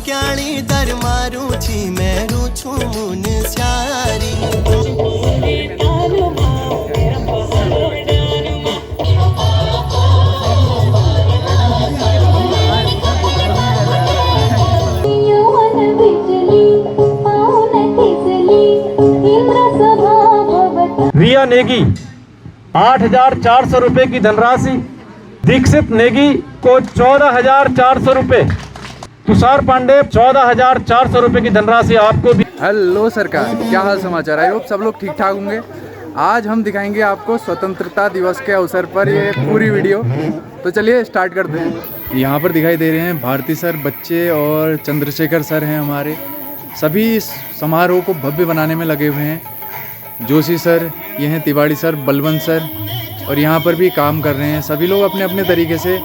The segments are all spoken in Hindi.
क्याणी दरमारू छी मेरू छु मुन स्यारी रिया नेगी 8,400 रुपए की धनराशि, दीक्षित नेगी को 14,400 रुपए, तुषार पांडे 14,400 रुपए की धनराशि आपको भी। हेलो सरकार, क्या हाल समाचार है? सब लोग ठीक ठाक होंगे। आज हम दिखाएंगे आपको स्वतंत्रता दिवस के अवसर पर ये पूरी वीडियो। तो चलिए स्टार्ट करते हैं। यहाँ पर दिखाई दे रहे हैं भारती सर, बच्चे और चंद्रशेखर सर हैं हमारे। सभी इस समारोह को भव्य बनाने में लगे हुए हैं। जोशी सर, ये हैं तिवाड़ी सर, बलवंत सर, और यहाँ पर भी काम कर रहे हैं। सभी लोग अपने अपने तरीके से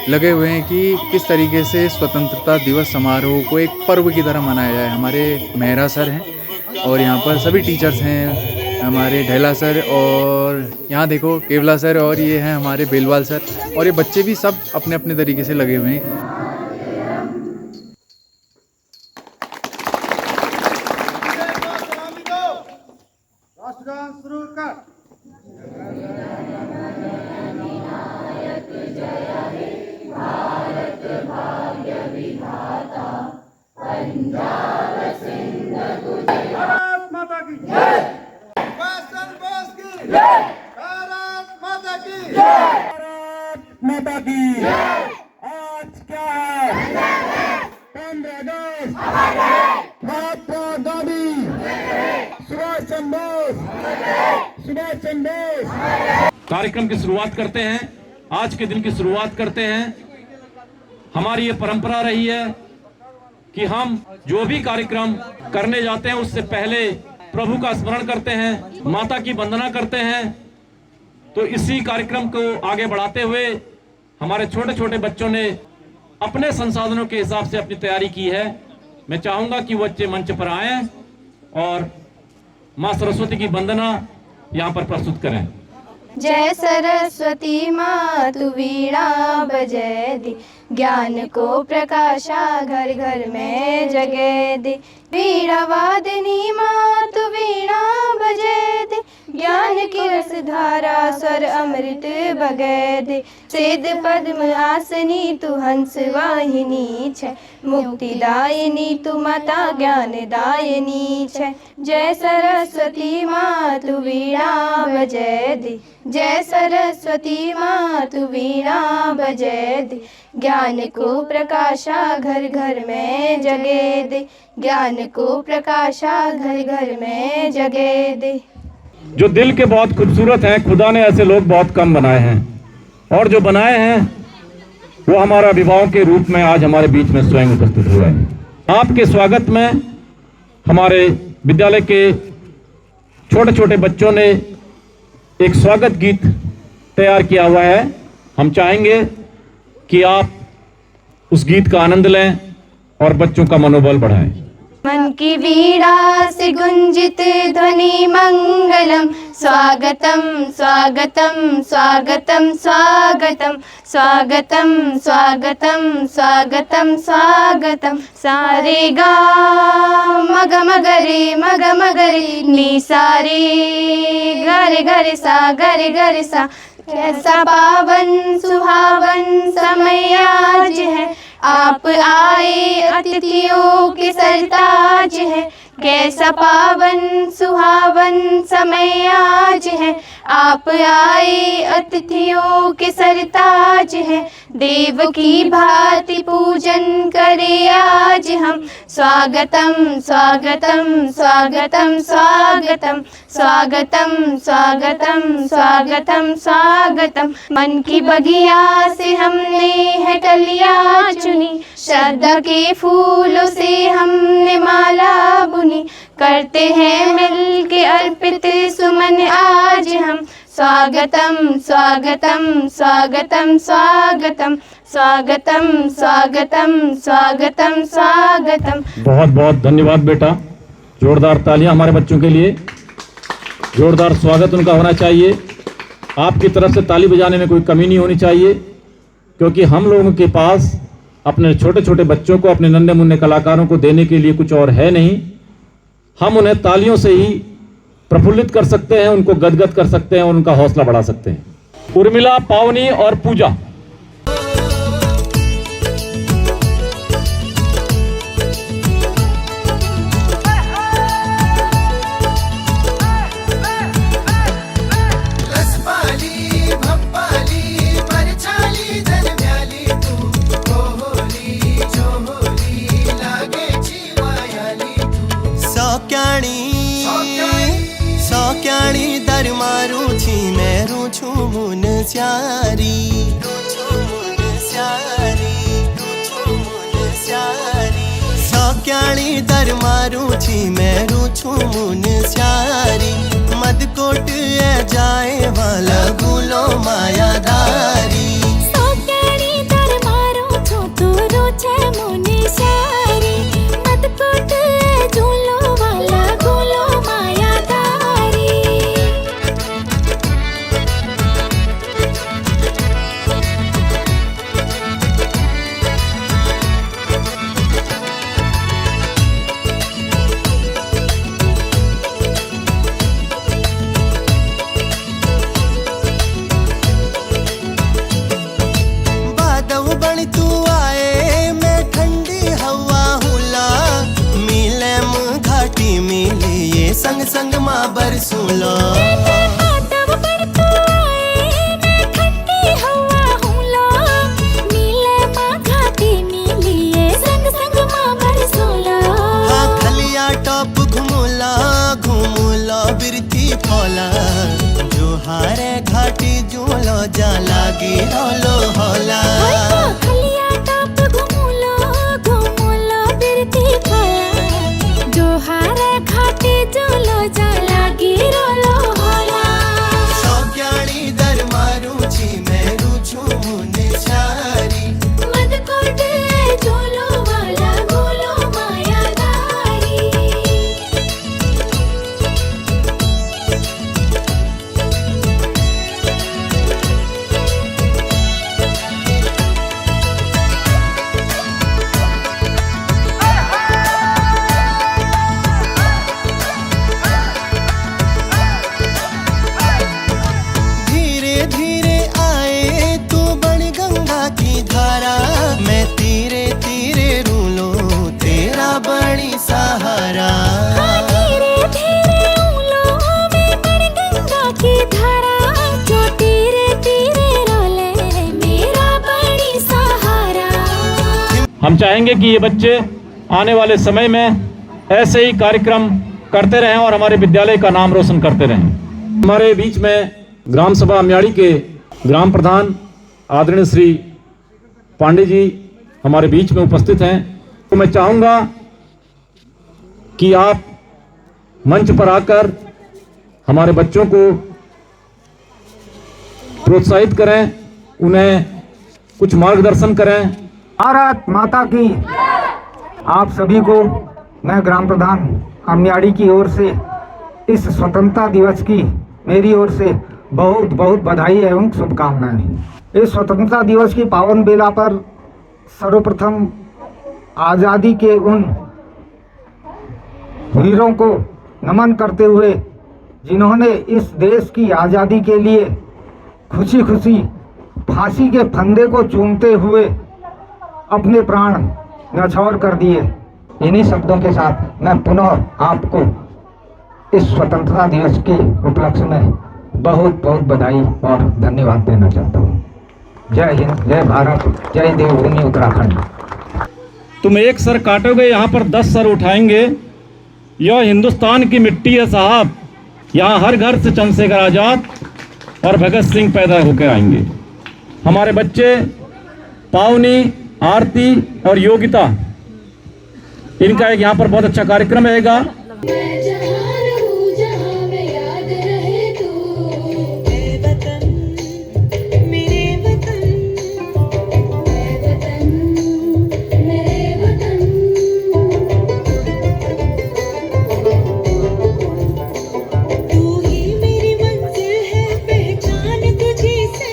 लगे हुए हैं कि किस तरीके से स्वतंत्रता दिवस समारोह को एक पर्व की तरह मनाया जाए। हमारे मेहरा सर हैं और यहाँ पर सभी टीचर्स हैं, हमारे ढैला सर, और यहाँ देखो केवला सर, और ये हैं हमारे बेलवाल सर, और ये बच्चे भी सब अपने अपने तरीके से लगे हुए हैं। माता की आज क्या है 15 अगस्त, महात्मा गांधी, सुभाष चंद्र बोस। कार्यक्रम की शुरुआत करते हैं, आज के दिन की शुरुआत करते हैं। हमारी ये परंपरा रही है कि हम जो भी कार्यक्रम करने जाते हैं उससे पहले प्रभु का स्मरण करते हैं, माता की वंदना करते हैं। तो इसी कार्यक्रम को आगे बढ़ाते हुए हमारे छोटे छोटे बच्चों ने अपने संसाधनों के हिसाब से अपनी तैयारी की है। मैं चाहूंगा कि वो बच्चे मंच पर आएं और मां सरस्वती की वंदना यहाँ पर प्रस्तुत करें। जय सरस्वती माँ तू वीणा बजै दी, ज्ञान को प्रकाशा घर घर में जगै दे। वीणा वादिनी माँ तू वीणा बजै दे, ज्ञान की रस धारा स्वर अमृत बगै दे। सिद्ध पद्म आसनी तू हंस वाहिनी छै, मुक्तिदायिनी तू माता ज्ञान दायिनी छै। जय सरस्वती माँ तू वीणा बजै दे, जय सरस्वती माँ तू वीणा बजै दे। ज्ञान को प्रकाशा घर घर में जगे दे, ज्ञान को प्रकाशा घर घर में जगे दे। जो दिल के बहुत खूबसूरत हैं, खुदा ने ऐसे लोग बहुत कम बनाए हैं, और जो बनाए हैं वो हमारा अभिभावक के रूप में आज हमारे बीच में स्वयं उपस्थित हुआ है। आपके स्वागत में हमारे विद्यालय के छोटे छोटे बच्चों ने एक स्वागत गीत तैयार किया हुआ है। हम चाहेंगे कि आप उस गीत का आनंद लें और बच्चों का मनोबल बढ़ाएं। मन की वीणा से गुंजित ध्वनि मंगलम, स्वागतम स्वागतम स्वागतम स्वागतम स्वागतम स्वागतम स्वागतम स्वागतम। सारे गा मग मगरे मग मगरे नी, सारे गरे गरे सा गरे गरे सा। कैसा पावन सुहावन समय आज है, आप आए अतिथियों के सरताज है। कैसा पावन सुहावन समय आज है, आप आए अतिथियों के सरताज है। देव की भांति पूजन करे आज हम, स्वागतम स्वागतम स्वागतम स्वागतम स्वागतम स्वागतम स्वागतम स्वागतम। मन की बगिया से हमने है कलियां चुनी, श्रद्धा के फूलों से हमने माला बुनी। करते हैं मिल के अर्पित सुमन आज हम, स्वागतम स्वागतम स्वागतम स्वागतम स्वागतम स्वागतम स्वागतम स्वागतम। बहुत बहुत धन्यवाद बेटा, जोरदार तालियां हमारे बच्चों के लिए। जोरदार स्वागत उनका होना चाहिए। आपकी तरफ से ताली बजाने में कोई कमी नहीं होनी चाहिए, क्योंकि हम लोगों के पास अपने छोटे छोटे बच्चों को, अपने नन्हे मुन्ने कलाकारों को देने के लिए कुछ और है नहीं। हम उन्हें तालियों से ही प्रफुल्लित कर सकते हैं, उनको गदगद कर सकते हैं और उनका हौसला बढ़ा सकते हैं। उर्मिला, पावनी और पूजा। सौक्याणी दरमारू छी मैं रूछू मुन स्यारी, सौक्याणी दरमारू छी मैं रूछू मुन स्यारी, मदकोट ए जाए वाला गुलो मायादारी। सौक्याणी दरमारू छो तू रूछे मुन स्यारी, मदकोट ए झूलो वाला गुलो मायादारी। संग संग माँ बरसूलो खलिया टॉप घुमूला घुमूला बिरती फौला, जो हारे घाटी झूलो जा लागी रोलो होला। खलिया टॉप घुमूलो घुमूलो बिरती फौला, जो हारे घाटी झूलो जा लागी रोलो होला। सौक्याणी दरमारू छी मैं रूछू मुन स्यारी, मदकोट ए झूलो वाला गुलो मायादारी। धीरे धीरे आए तू बन गंगा की धारा, मैं तीरे तीरे रूलो तेरा बड़ी सहारा। धीरे धीरे उलो में बन गंगा की धारा, जो तीरे तीरे रोले मेरा बड़ी सहारा। हम चाहेंगे कि ये बच्चे आने वाले समय में ऐसे ही कार्यक्रम करते रहें और हमारे विद्यालय का नाम रोशन करते रहें। हमारे बीच में ग्राम सभा अम्याड़ी के ग्राम प्रधान आदरणीय श्री पांडे जी हमारे बीच में उपस्थित हैं। तो मैं चाहूंगा कि आप मंच पर आकर हमारे बच्चों को प्रोत्साहित करें, उन्हें कुछ मार्गदर्शन करें। भारत माता की। आप सभी को मैं ग्राम प्रधान अम्याड़ी की ओर से इस स्वतंत्रता दिवस की मेरी ओर से बहुत बहुत बधाई एवं शुभकामनाएं। इस स्वतंत्रता दिवस की पावन बेला पर सर्वप्रथम आज़ादी के उन वीरों को नमन करते हुए जिन्होंने इस देश की आज़ादी के लिए खुशी खुशी फांसी के फंदे को चूमते हुए अपने प्राण न्यौछावर कर दिए। इन्हीं शब्दों के साथ मैं पुनः आपको इस स्वतंत्रता दिवस के उपलक्ष्य में बहुत बहुत बधाई और धन्यवाद देना चाहता हूँ। जय हिंद, जय भारत, जय देवभूमि उत्तराखंड। तुम एक सर काटोगे, यहाँ पर 10 सर उठाएंगे। यह हिंदुस्तान की मिट्टी है साहब, यहाँ हर घर से चंद्रशेखर आजाद और भगत सिंह पैदा होकर आएंगे। हमारे बच्चे पावनी, आरती और योगिता, इनका एक यहाँ पर बहुत अच्छा कार्यक्रम रहेगा। तुझी से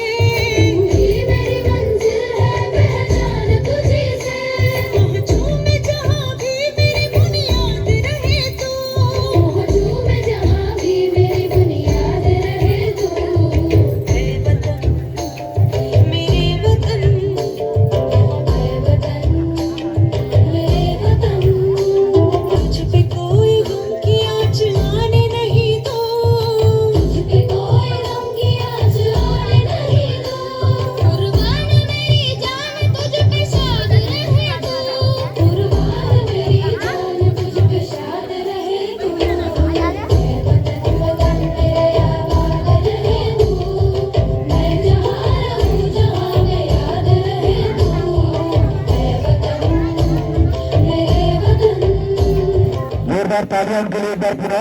जोरदार तालियां उनके लिए एक बार पूरा।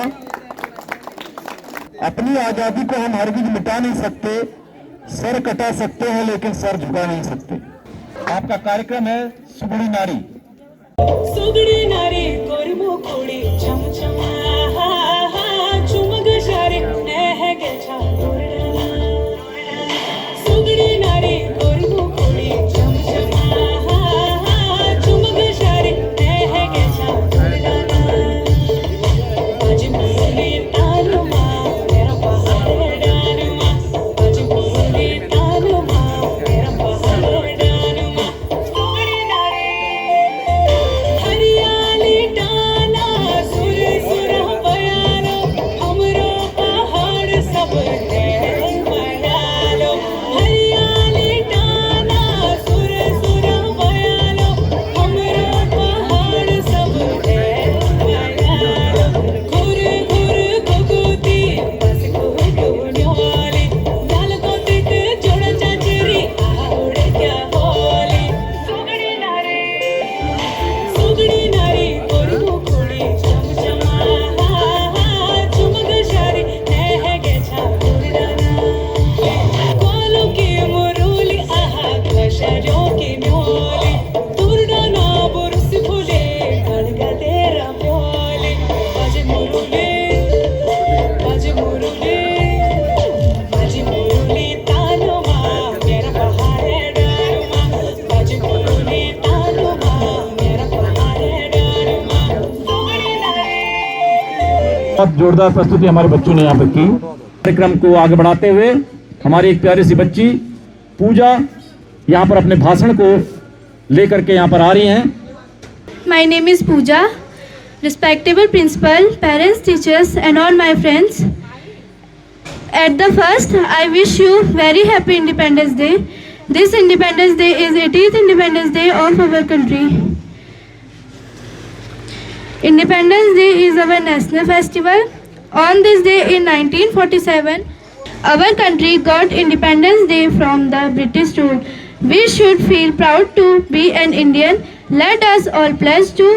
अपनी आजादी को हम हरगिज मिटा नहीं सकते, सर कटा सकते हैं लेकिन सर झुका नहीं सकते। आपका कार्यक्रम है सुगड़ी नारी। सुगड़ी नारी कोरबो कोड़ी चमचमा चुमग शारी है गे छाड़ना सुगड़ी नारी कोरबो कोड़ी चमचमा चुमग शारी है गे छाड़ना आज मुझे तालुमा मेरा पहाड़ डालमा आज मुझे तालुमा मेरा पहाड़ डालमा सुगड़ी नारी हरियाली डाला सुर सुर बयानो हमरो पहाड़ सब है बयानो हरियाली डाला सुर सुर बयानो हमरो पहाड़ सब है बयानो घुर घुर घुगुती बस घुगुन्योली लाल कोतिक जोड़ चाचरी आवड़े क्या होली सुगड़ी नारी कोरबो कोड़ी चमचमा चुमग शारी है गे छाड़ना कोलो की मुरुली आहा कशरो की म्योली तुरडाना बुरस फुले गणगा तेरा प्योली बाजे मुरुली तालुमा मेरा पहाड़ डालमा बाजे मुरुली तालुमा मेरा पहाड़ डालमा सुगड़ी नारी। बहुत जोरदार प्रस्तुति हमारे बच्चों ने यहाँ पर की। कार्यक्रम को आगे बढ़ाते हुए हमारी एक प्यारी सी बच्ची पूजा यहाँ पर अपने भाषण को लेकर के यहाँ पर आ रही हैं। My name is Pooja. Respectable principal, parents, teachers and all my friends. At the first, I wish you very happy Independence Day. This Independence Day is 18th Independence Day of our country. Independence Day is our national festival. On this day in 1947, our country got Independence Day from the British rule. We should feel proud to be an Indian. Let us all pledge to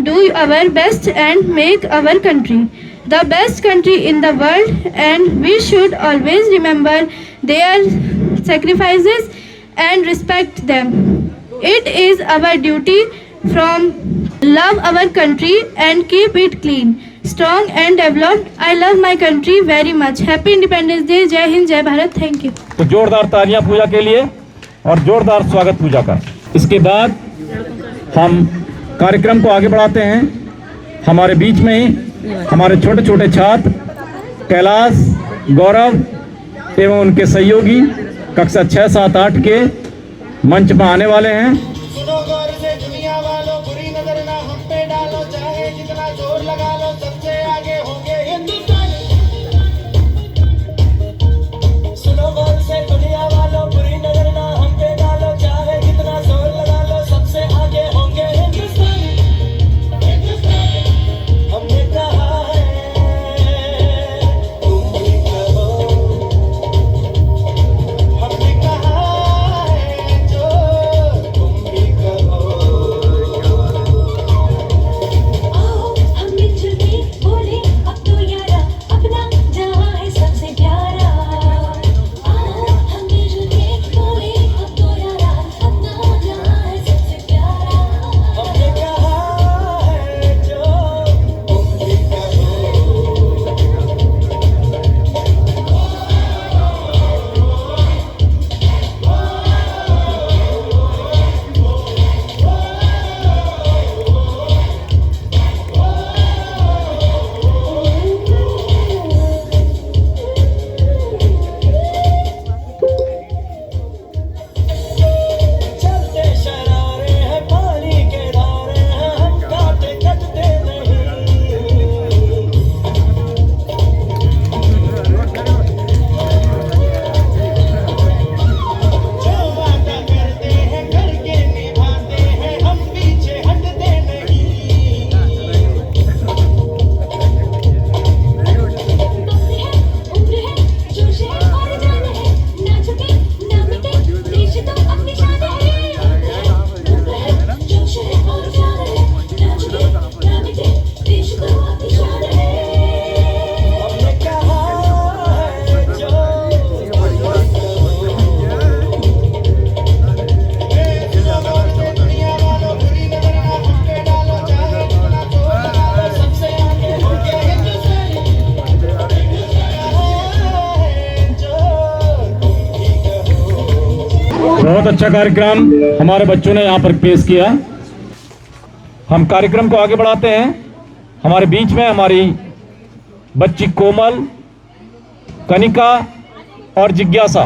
do our best and make our country the best country in the world, and we should always remember their sacrifices and respect them. It is our duty from love our country and keep it clean, strong and developed. I love my country very much. Happy Independence Day. जय हिंद, जय भारत. Thank you. तो जोरदार तालियां पूजा के लिए और जोरदार स्वागत पूजा का। इसके बाद हम कार्यक्रम को आगे बढ़ाते हैं। हमारे बीच में ही हमारे छोटे छोटे छात्र कैलाश, गौरव एवं उनके सहयोगी कक्षा 6, 7, 8 के मंच पर आने वाले हैं। सुनो गौर से दुनिया वालों, बुरी नजर ना हम पे डालो, चाहे जितना जोर लगा लो, सबसे आगे होंगे हिंदुस्तान। सुनो गौर से दुनिया वालों, बुरी नजर ना हम पे डालो, चाहे जितना जोर लगा लो, सबसे आगे होंगे हिंदुस्तान। हमने कहा है तुम भी कहो, हमने कहा है जो तुम भी कहो। आओ हम मिलजुल के बहुत अच्छा कार्यक्रम हमारे बच्चों ने यहाँ पर पेश किया। हम कार्यक्रम को आगे बढ़ाते हैं। हमारे बीच में हमारी बच्ची कोमल, कनिका और जिज्ञासा।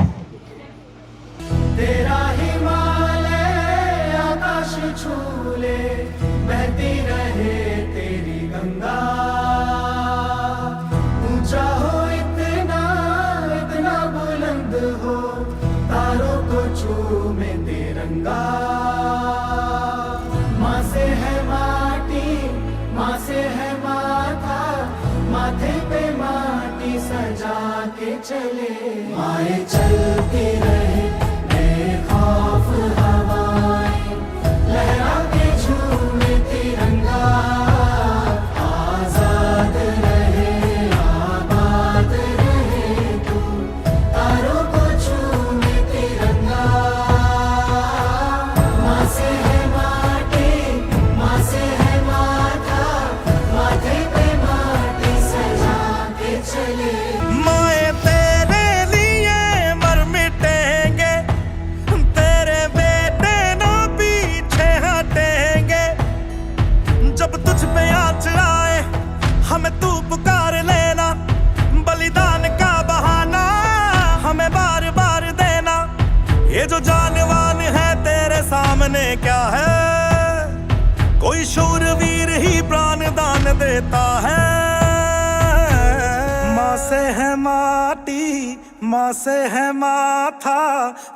तेरा हिमालय आकाश छूले, बहती रहे तेरी गंगा। ऊंचा हो इतना, इतना बुलंद हो, तारों को चूमे तिरंगा। माँ से है माटी, माँ से है माथा, माथे पे माटी सजा के चले। माए चलती रहे बेखौफ हवाएं, लहरा के झूमे तिरंगा। आजाद रहे आबाद रहे तू, तारों को झूमे तिरंगा। माँ से है माटी, माँ से है माथा, माथे पे माटी सजा के चले। माए तेरे लिए मर मिटेंगे, तेरे बेटे ना पीछे हटेंगे। जब तुझ पे आँच आए हमें तू पुकार लेना, बलिदान का बहाना हमें बार बार देना। ये जो जानवान है तेरे सामने क्या है, कोई शूरवीर ही प्राण दान देता है। माँ से है माटी, माँ से है माथा,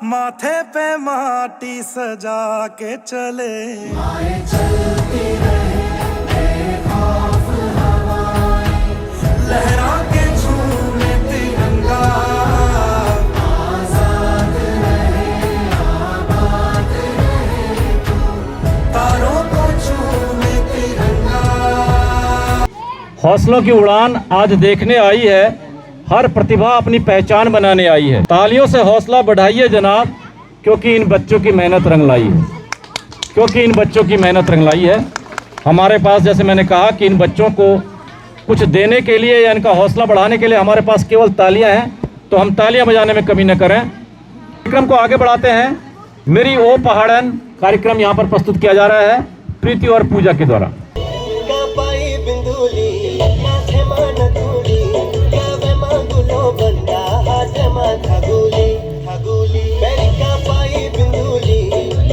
माथे पे माटी सजा के चले। माए चलती रहे बेखौफ हवाएं, लहरा के झूमे तिरंगा। आजाद रहे आबाद रहे तू, तारों को झूमे तिरंगा। हौसलों की उड़ान आज देखने आई है। हर प्रतिभा अपनी पहचान बनाने आई है। तालियों से हौसला बढ़ाइए जनाब, क्योंकि इन बच्चों की मेहनत रंग लाई है। क्योंकि इन बच्चों की मेहनत रंग लाई है। हमारे पास, जैसे मैंने कहा, कि इन बच्चों को कुछ देने के लिए या इनका हौसला बढ़ाने के लिए हमारे पास केवल तालियां हैं, तो हम तालियां बजाने में कमी न करें। कार्यक्रम को आगे बढ़ाते हैं। मेरी ओ पहाड़न कार्यक्रम यहाँ पर प्रस्तुत किया जा रहा है प्रीति और पूजा के द्वारा। पाई बिंदुली माथे मान धूली, गावे मांगुलो बंदा हाथ माथा गुली। बेरिका पाई बिंदुली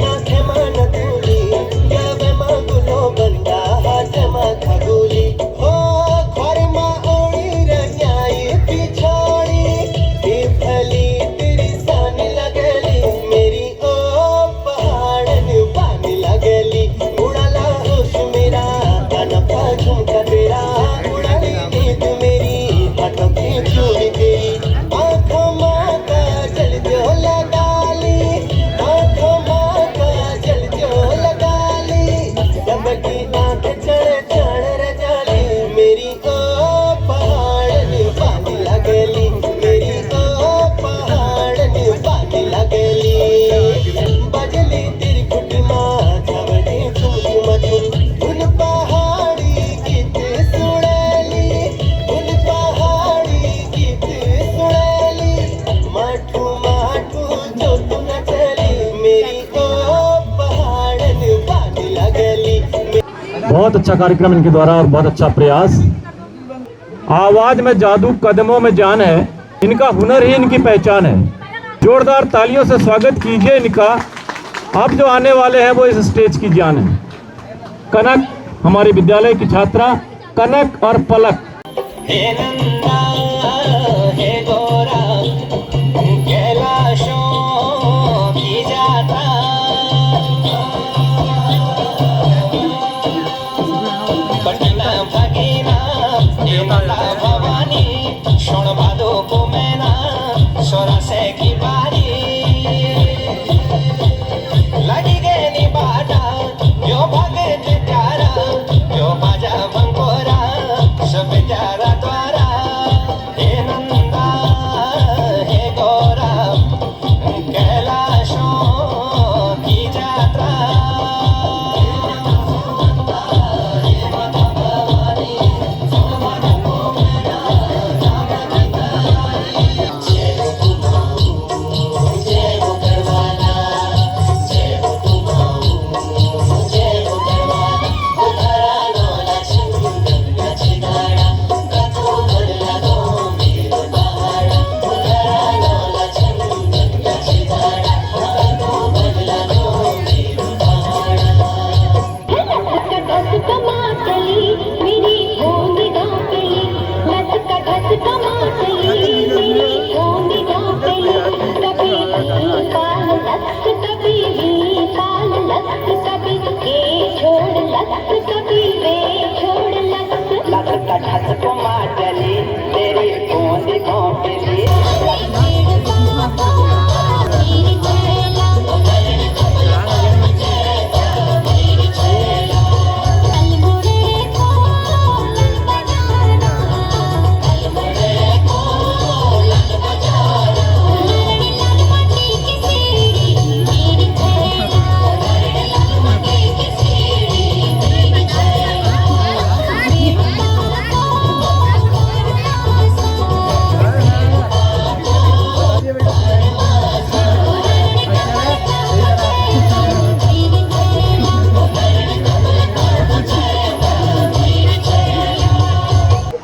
माथे मान धूली, गावे मांगुलो बंदा हाथ माथा गुली। हो खरमा ओड़ी रजाई पिछाड़ी, फली तेरी सान लगली, मेरी ओ पहाड़न पानी लगली। उड़ाला होश मेरा झुमका तेरा, उड़ाली नींद मेरी, हाथों की चूड़ी तेरी। आँखों माँ का जल जो लगा ली, आँखों माँ का जल जो लगा ली। जब की आँख चढ़ चढ़ रजाली, मेरी ओ पहाड़न पानी लगली, मेरी ओ पहाड़न पानी लगली। बजली तेरी खुटी माँ छवड़ी चुम चुम, उन पहाड़ी गीत सुड़ैली, उन पहाड़ी गीत सुड़ैली। माठू माठू जो तू न चली, मेरी ओ पहाड़न पानी लगली। बहुत अच्छा कार्यक्रम इनके द्वारा और बहुत अच्छा प्रयास। आवाज में जादू, कदमों में जान है, इनका हुनर ही इनकी पहचान है। जोरदार तालियों से स्वागत कीजिए इनका। अब जो आने वाले हैं वो इस स्टेज की जान है। कनक, हमारे विद्यालय की छात्रा कनक और पलक। हे नंदा हे गोरा, कैलाशों की जाता। पटना भगीना हे माता भवानी, शोण भादो को मैना सोरा से की बारी। लगी गए नी बाटा यो भागे प्यारा, यो बाजा बंकोरा सब प्यारा द्वारा।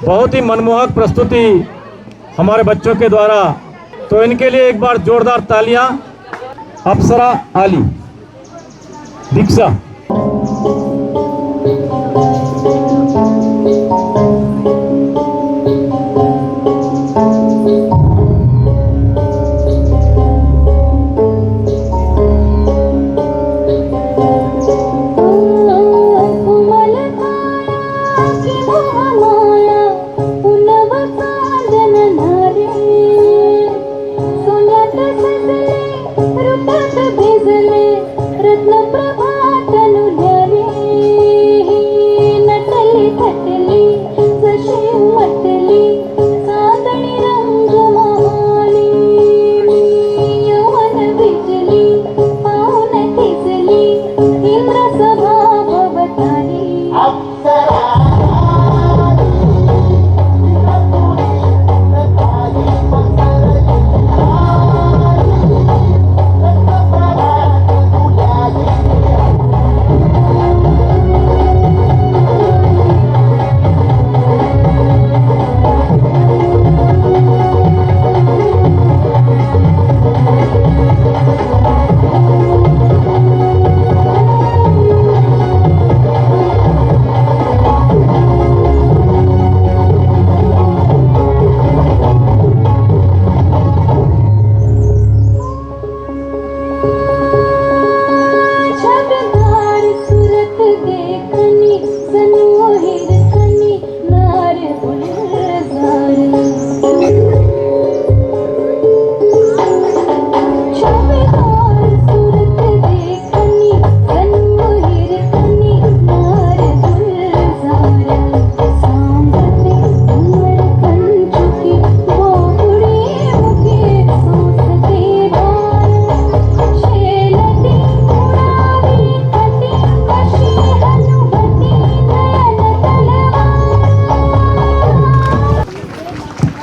बहुत ही मनमोहक प्रस्तुति हमारे बच्चों के द्वारा, तो इनके लिए एक बार जोरदार तालियां। अप्सरा आली, दीक्षा।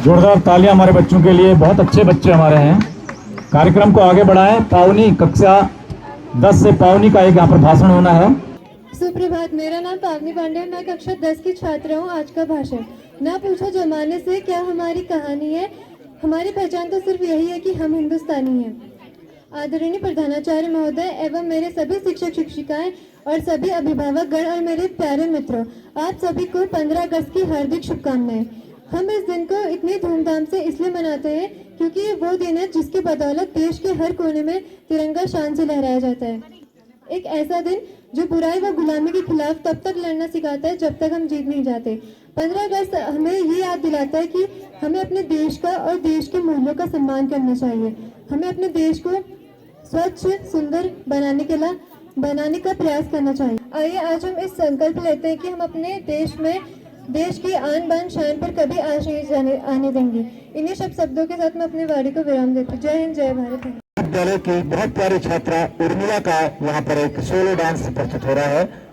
जोरदार तालियां हमारे बच्चों के लिए। बहुत अच्छे बच्चे हमारे हैं। कार्यक्रम को आगे बढ़ाएं। पावनी कक्षा 10 से पावनी का एक यहाँ पर भाषण होना है। सुप्रभात, मेरा नाम पावनी पांडे, मैं कक्षा 10 की छात्रा हूँ। आज का भाषण ना पूछो जमाने से क्या हमारी कहानी है, हमारी पहचान तो सिर्फ यही है कि हम हिंदुस्तानी हैं। आदरणीय प्रधानाचार्य महोदय एवं मेरे सभी शिक्षक शिक्षिकाएं और सभी अभिभावक गण और मेरे प्यारे मित्रों, आप सभी को 15 अगस्त की हार्दिक शुभकामनाएं। हम इस दिन को इतनी धूमधाम से इसलिए मनाते हैं क्योंकि ये वो दिन है जिसकी बदौलत देश के हर कोने में तिरंगा शान से लहराया जाता है। एक ऐसा दिन जो बुराई व गुलामी के खिलाफ तब तक लड़ना सिखाता है जब तक हम जीत नहीं जाते। 15 अगस्त हमें ये याद दिलाता है कि हमें अपने देश का और देश के मूल्यों का सम्मान करना चाहिए। हमें अपने देश को स्वच्छ सुंदर बनाने का प्रयास करना चाहिए। आइए आज हम इस संकल्प लेते हैं कि हम अपने देश की आन बान शान पर कभी आँच नहीं आने देंगे। इन्हीं शब्दों के साथ मैं अपनी वाणी को विराम देती हूँ। जय हिंद, जय भारत। विद्यालय की बहुत प्यारी छात्रा उर्मिला का यहाँ पर एक सोलो डांस प्रस्तुत हो रहा है।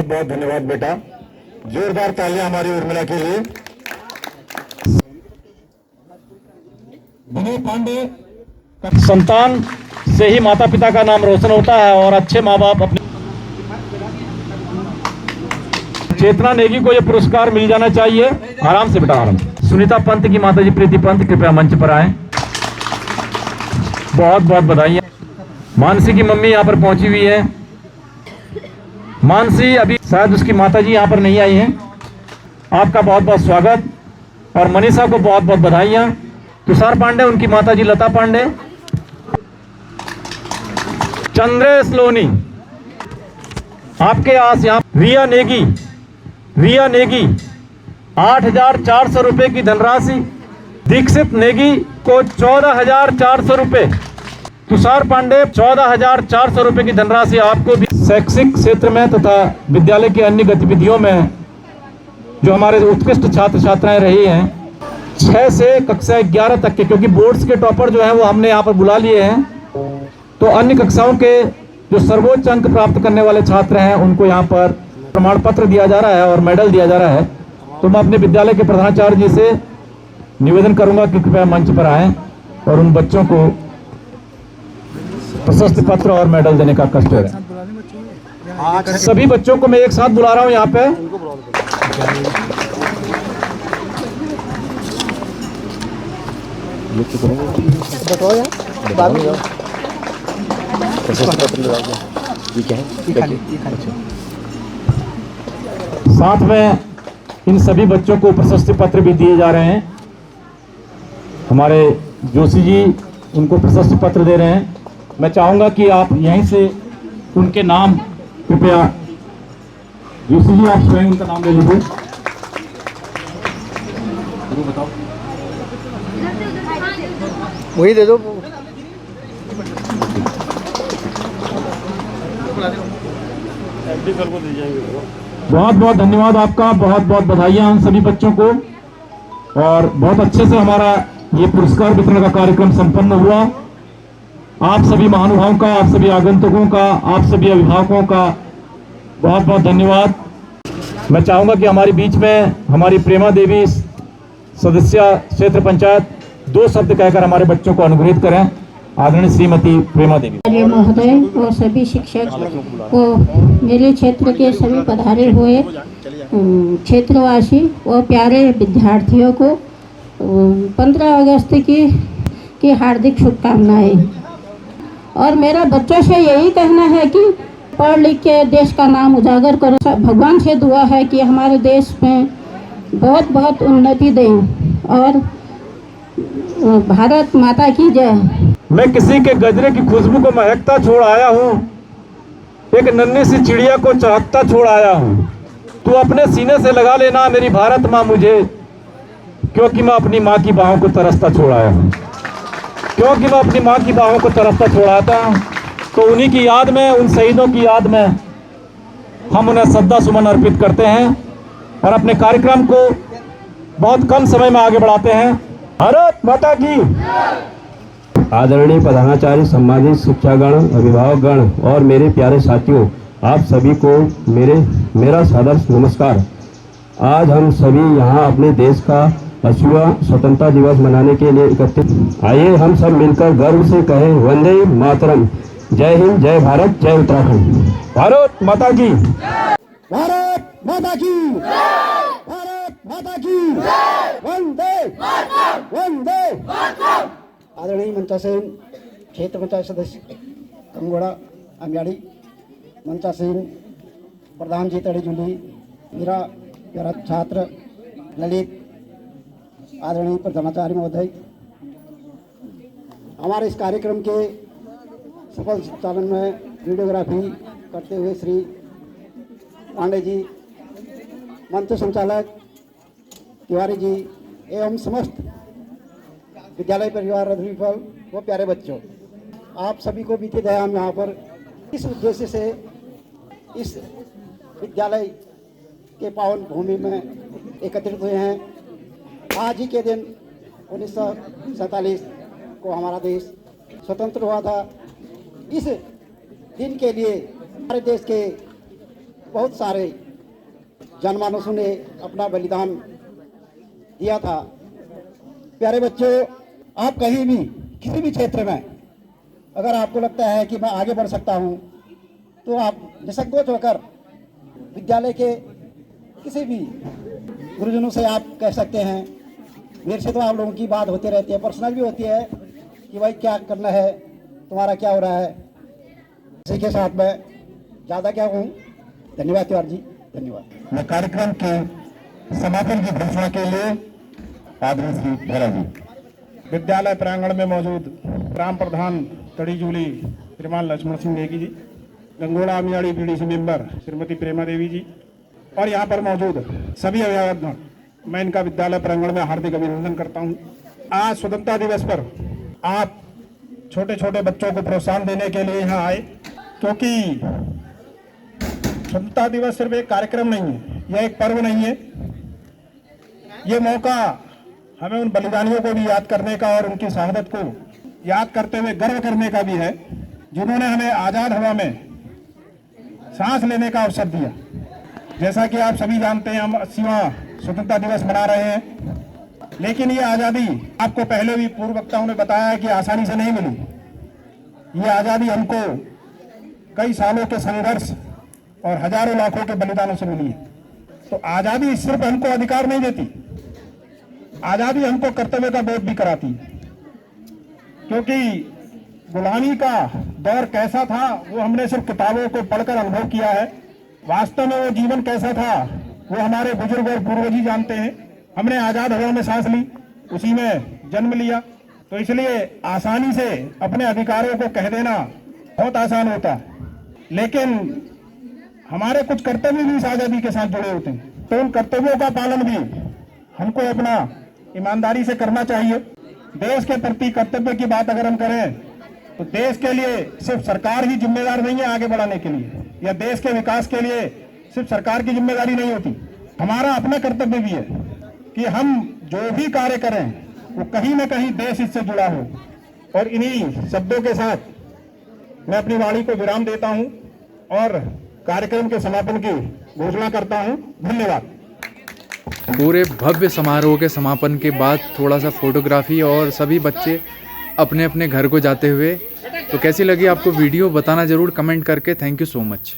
बहुत धन्यवाद बेटा। जोरदार तालियां हमारी उर्मिला के लिए। विनय पांडे। संतान से ही माता पिता का नाम रोशन होता है और अच्छे माँ बाप अपने। चेतना नेगी को यह पुरस्कार मिल जाना चाहिए। आराम से बेटा, आराम। सुनीता पंत की माताजी प्रीति पंत कृपया मंच पर आए। बहुत बहुत बधाई। मानसी की मम्मी यहाँ पर पहुंची हुई है। मानसी अभी शायद उसकी माताजी यहाँ पर नहीं आई हैं। आपका बहुत बहुत स्वागत और मनीषा को बहुत बहुत बधाइयाँ। तुषार पांडे, उनकी माताजी लता पांडे, चंद्रेश लोनी, आपके आस यहाँ रिया नेगी 8,400 रुपए की धनराशि, दीक्षित नेगी को 14,400 रुपए, तुषार पांडे 14,400 रुपए की धनराशि आपको भी शैक्षिक क्षेत्र में तथा विद्यालय की अन्य गतिविधियों में जो हमारे उत्कृष्ट छात्र छात्राएं रही हैं 6 से कक्षा 11 तक के, क्योंकि बोर्ड्स के टॉपर जो हैं वो हमने यहाँ पर बुला लिए हैं, तो अन्य कक्षाओं के जो सर्वोच्च अंक प्राप्त करने वाले छात्र हैं उनको यहाँ पर प्रमाण पत्र दिया जा रहा है और मेडल दिया जा रहा है। तो मैं अपने विद्यालय के प्रधानाचार्य जी से निवेदन करूंगा कि कृपया मंच पर आएं और उन बच्चों को प्रशस्ति पत्र और मेडल देने का कष्ट करें। सभी बच्चों को मैं एक साथ बुला रहा हूं यहाँ पे। साथ में इन सभी बच्चों को प्रशस्ति पत्र भी दिए जा रहे हैं। हमारे जोशी जी उनको प्रशस्ति पत्र दे रहे हैं। मैं चाहूंगा कि आप यहीं से उनके नाम कृपया, जोशी जी आप स्वयं उनका नाम ले लीजिए। बताओ, वही दे दो। बहुत बहुत धन्यवाद आपका, बहुत बहुत बधाइयां उन सभी बच्चों को। और बहुत अच्छे से हमारा ये पुरस्कार वितरण का कार्यक्रम संपन्न हुआ। आप सभी महानुभावों का, आप सभी आगंतुकों का, आप सभी अभिभावकों का बहुत बहुत धन्यवाद। मैं चाहूंगा कि हमारे बीच में हमारी प्रेमा देवी सदस्य क्षेत्र पंचायत 2 शब्द कहकर हमारे बच्चों को अनुग्रहित करें। आदरणीय श्रीमती प्रेमा देवी महोदय और सभी शिक्षक को, मेरे क्षेत्र के सभी पधारे हुए क्षेत्रवासी और प्यारे विद्यार्थियों को 15 अगस्त की हार्दिक शुभकामनाएं। और मेरा बच्चों से यही कहना है कि पढ़ लिख के देश का नाम उजागर करो। भगवान से दुआ है कि हमारे देश में बहुत बहुत उन्नति दें और भारत माता की जय। मैं किसी के गजरे की खुशबू को महकता छोड़ आया हूँ, एक नन्ही सी चिड़िया को चहकता छोड़ आया हूँ। तू अपने सीने से लगा लेना मेरी भारत माँ मुझे, क्योंकि मैं अपनी माँ की बाहों को तरसता छोड़ आया हूँ, क्योंकि मैं अपनी माँ की बाहों को तरसता छोड़ आता हूँ। तो उन्हीं की याद में, उन शहीदों की याद में हम उन्हें श्रद्धा सुमन अर्पित करते हैं और अपने कार्यक्रम को बहुत कम समय में आगे बढ़ाते हैं। भारत माता की। आदरणीय प्रधानाचार्य, सम्मानित शिक्षागण, अभिभावकगण और मेरे प्यारे साथियों, आप सभी को मेरा सादर नमस्कार। आज हम सभी यहाँ अपने देश का 80वां स्वतंत्रता दिवस मनाने के लिए एकत्रित। आइए हम सब मिलकर गर्व से कहें, वंदे मातरम। जय हिंद, जय भारत, जय उत्तराखंड। भारत माता की। भारत माता की। भारत माता की। वंदे वंदे। आदरणीय मंचासीन क्षेत्र पंचायत सदस्य कंगोड़ा अम्याड़ी, मंचासीन प्रधान जी तड़ी जुली, मेरा प्यारा छात्र ललित, आदरणीय प्रधानाचार्य महोदय, हमारे इस कार्यक्रम के सफल संचालन में वीडियोग्राफी करते हुए श्री पांडे जी, मंच संचालक तिवारी जी एवं समस्त विद्यालय परिवार रद्रीफल वो प्यारे बच्चों, आप सभी को बीते दया हम यहाँ पर इस उद्देश्य से इस विद्यालय के पावन भूमि में एकत्रित हुए हैं। आज ही के दिन 1947 को हमारा देश स्वतंत्र हुआ था। इस दिन के लिए हमारे देश के बहुत सारे जनमानसों ने अपना बलिदान दिया था। प्यारे बच्चों, आप कहीं भी किसी भी क्षेत्र में अगर आपको लगता है कि मैं आगे बढ़ सकता हूं, तो आप निसंकोच होकर विद्यालय के किसी भी गुरुजनों से आप कह सकते हैं। मेरे से तो आप लोगों की बात होती रहती है, पर्सनल भी होती है कि भाई क्या करना है, तुम्हारा क्या हो रहा है। इसी के साथ मैं ज़्यादा क्या कहूँ, धन्यवाद तिवारी जी, धन्यवाद। मैं कार्यक्रम के समापन की घोषणा के लिए आदरणीय श्री भैरा जी। विद्यालय प्रांगण में मौजूद ग्राम प्रधान तड़ीजूली श्रीमान लक्ष्मण सिंह नेगी जी, गंगोड़ा अमियाड़ी बीडीसी मेंबर श्रीमती प्रेमा देवी जी और यहाँ पर मौजूद सभी अभिभावकगण, मैं इनका विद्यालय प्रांगण में हार्दिक अभिनंदन करता हूँ। आज स्वतंत्रता दिवस पर आप छोटे छोटे बच्चों को प्रोत्साहन देने के लिए यहाँ आए, क्योंकि स्वतंत्रता दिवस सिर्फ एक कार्यक्रम नहीं है, यह एक पर्व नहीं है। ये मौका हमें उन बलिदानियों को भी याद करने का और उनकी शहादत को याद करते हुए गर्व करने का भी है, जिन्होंने हमें आज़ाद हवा में सांस लेने का अवसर दिया। जैसा कि आप सभी जानते हैं, हम 80वां स्वतंत्रता दिवस मना रहे हैं, लेकिन ये आज़ादी आपको पहले भी पूर्व वक्ताओं ने बताया है कि आसानी से नहीं मिली। ये आज़ादी हमको कई सालों के संघर्ष और हजारों लाखों के बलिदानों से मिली है। तो आज़ादी सिर्फ हमको अधिकार नहीं देती, आज़ादी हमको कर्तव्य का बोध भी कराती है, क्योंकि गुलामी का दौर कैसा था वो हमने सिर्फ किताबों को पढ़कर अनुभव किया है। वास्तव में वो जीवन कैसा था वो हमारे बुजुर्ग और पूर्वज ही जानते हैं। हमने आज़ाद हवा में सांस ली, उसी में जन्म लिया, तो इसलिए आसानी से अपने अधिकारों को कह देना बहुत आसान होता है, लेकिन हमारे कुछ कर्तव्य भी इस आज़ादी के साथ जुड़े होते हैं। तो उन कर्तव्यों का पालन भी हमको अपना ईमानदारी से करना चाहिए। देश के प्रति कर्तव्य की बात अगर हम करें तो देश के लिए सिर्फ सरकार ही जिम्मेदार नहीं है आगे बढ़ाने के लिए, या देश के विकास के लिए सिर्फ सरकार की जिम्मेदारी नहीं होती। हमारा अपना कर्तव्य भी है कि हम जो भी कार्य करें वो कहीं ना कहीं देश इससे जुड़ा हो। और इन्हीं शब्दों के साथ मैं अपनी वाणी को विराम देता हूं और कार्यक्रम के समापन की घोषणा करता हूं। धन्यवाद। पूरे भव्य समारोह के समापन के बाद थोड़ा सा फोटोग्राफी और सभी बच्चे अपने अपने घर को जाते हुए। तो कैसी लगी आपको वीडियो, बताना ज़रूर कमेंट करके। Thank you so much.